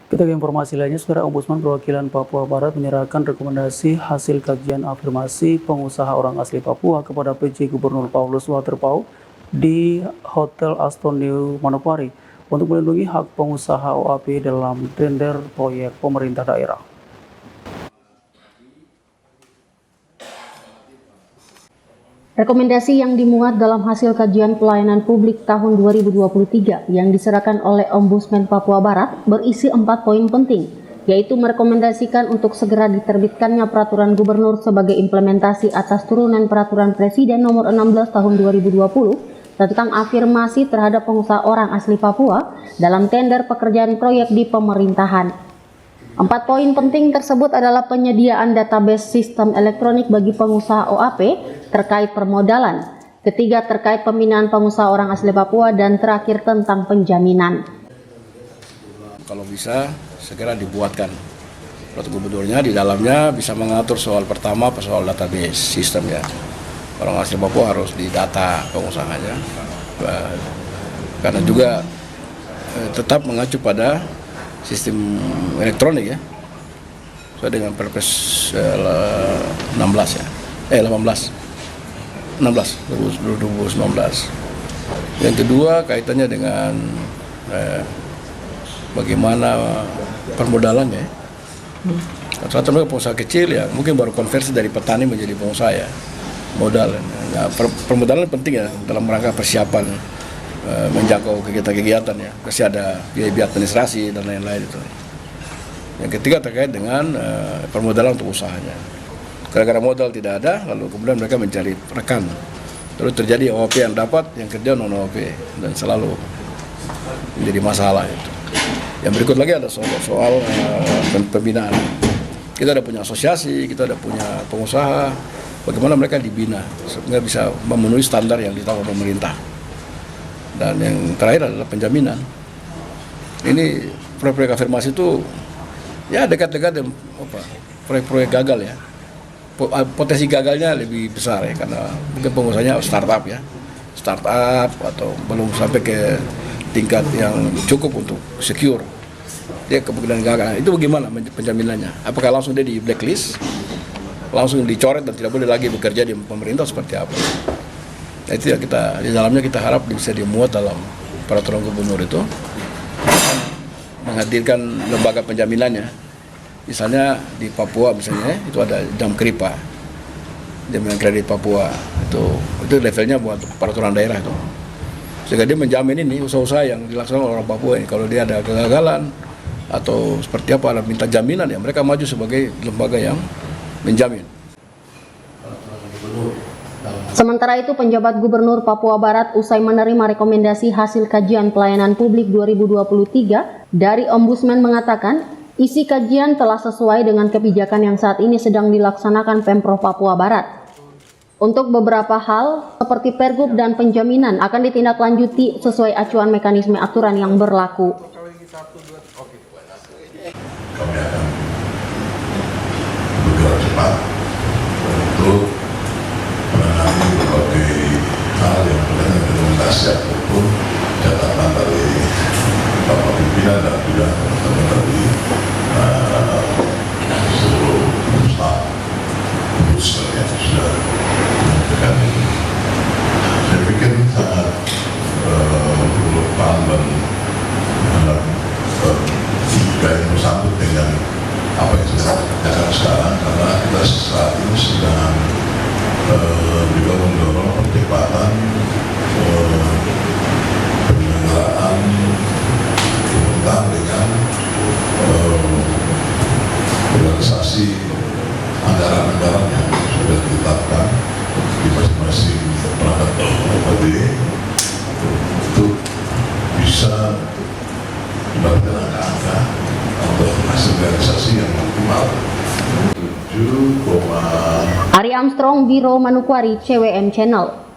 Kita ke informasi lainnya, Saudara. Ombudsman Perwakilan Papua Barat menyerahkan rekomendasi hasil kajian afirmasi pengusaha orang asli Papua kepada PJ Gubernur Paulus Waterpauw di Hotel Aston New Manokwari untuk melindungi hak pengusaha OAP dalam tender proyek pemerintah daerah. Rekomendasi yang dimuat dalam hasil kajian pelayanan publik tahun 2023 yang diserahkan oleh Ombudsman Papua Barat berisi 4 poin penting, yaitu merekomendasikan untuk segera diterbitkannya peraturan gubernur sebagai implementasi atas turunan peraturan Presiden nomor 16 tahun 2020 tentang afirmasi terhadap pengusaha orang asli Papua dalam tender pekerjaan proyek di pemerintahan. 4 poin penting tersebut adalah penyediaan database sistem elektronik bagi pengusaha OAP terkait permodalan, ketiga terkait pembinaan pengusaha orang asli Papua, dan terakhir tentang penjaminan. Kalau bisa segera dibuatkan peraturan gubernurnya, di dalamnya bisa mengatur soal pertama soal database sistem ya. Orang asli Papua harus didata pengusahanya, karena juga tetap mengacu pada sistem elektronik ya, sesuai dengan Perpres 16 ya, 2019. Yang kedua kaitannya dengan bagaimana permodalannya. Rata-rata mereka pengusaha kecil ya, mungkin baru konversi dari petani menjadi pengusaha ya, modal. Nah, permodalan penting ya dalam rangka persiapan menjangkau kegiatan-kegiatan ya, pasti ada biaya administrasi dan lain-lain itu. Yang ketiga terkait dengan permodalan untuk usahanya. Gara-gara modal tidak ada, lalu kemudian mereka mencari rekan. Lalu terjadi OAP yang dapat, yang kerja non OAP, dan selalu menjadi masalah itu. Yang berikut lagi ada soal pembinaan. Kita ada punya asosiasi, kita ada punya pengusaha, bagaimana mereka dibina sehingga bisa memenuhi standar yang ditetapkan pemerintah. Dan yang terakhir adalah penjaminan. Ini proyek-proyek afirmasi itu ya dekat-dekat proyek-proyek gagal ya. Potensi gagalnya lebih besar ya, karena mungkin pengusahanya startup ya, atau belum sampai ke tingkat yang cukup untuk secure. Dia kemungkinan gagal. Itu bagaimana penjaminannya? Apakah langsung dia di blacklist, langsung dicoret dan tidak boleh lagi bekerja di pemerintah seperti apa? Nah, itu ya, kita di dalamnya kita harap bisa dimuat dalam peraturan gubernur itu, menghadirkan lembaga penjaminannya. Misalnya di Papua misalnya itu ada Jamkripa, jaminan kredit Papua, itu levelnya buat peraturan daerah itu. Sehingga dia menjamin ini usaha-usaha yang dilaksanakan orang Papua ini, kalau dia ada kegagalan atau seperti apa, ada minta jaminan ya, mereka maju sebagai lembaga yang menjamin. Sementara itu, penjabat Gubernur Papua Barat usai menerima rekomendasi hasil kajian pelayanan publik 2023 dari Ombudsman mengatakan, isi kajian telah sesuai dengan kebijakan yang saat ini sedang dilaksanakan Pemprov Papua Barat. Untuk beberapa hal seperti pergub dan penjaminan akan ditindaklanjuti sesuai acuan mekanisme aturan yang berlaku. Kami akan bergerak cepat untuk menangani berbagai hal yang berkaitan dengan rekomendasi ataupun catatan dari Bapak Pimpinan dan juga teman-teman dari seluruh staf Ombudsman yang sudah menyampaikan ini. Saya pikir sangat relevan dan bersambut dengan apa yang sudah dikerjakan sekarang, karena kita saat ini sedang juga mendorong percepatan penyelenggaraan pemerintahan dengan realisasi anggaran-anggaran yang sudah ditetapkan di masing-masing perangkat OPD untuk bisa mendapatkan angka-angka atau hasil realisasi yang optimal. Ari Armstrong, Biro Manokwari, CWM Channel.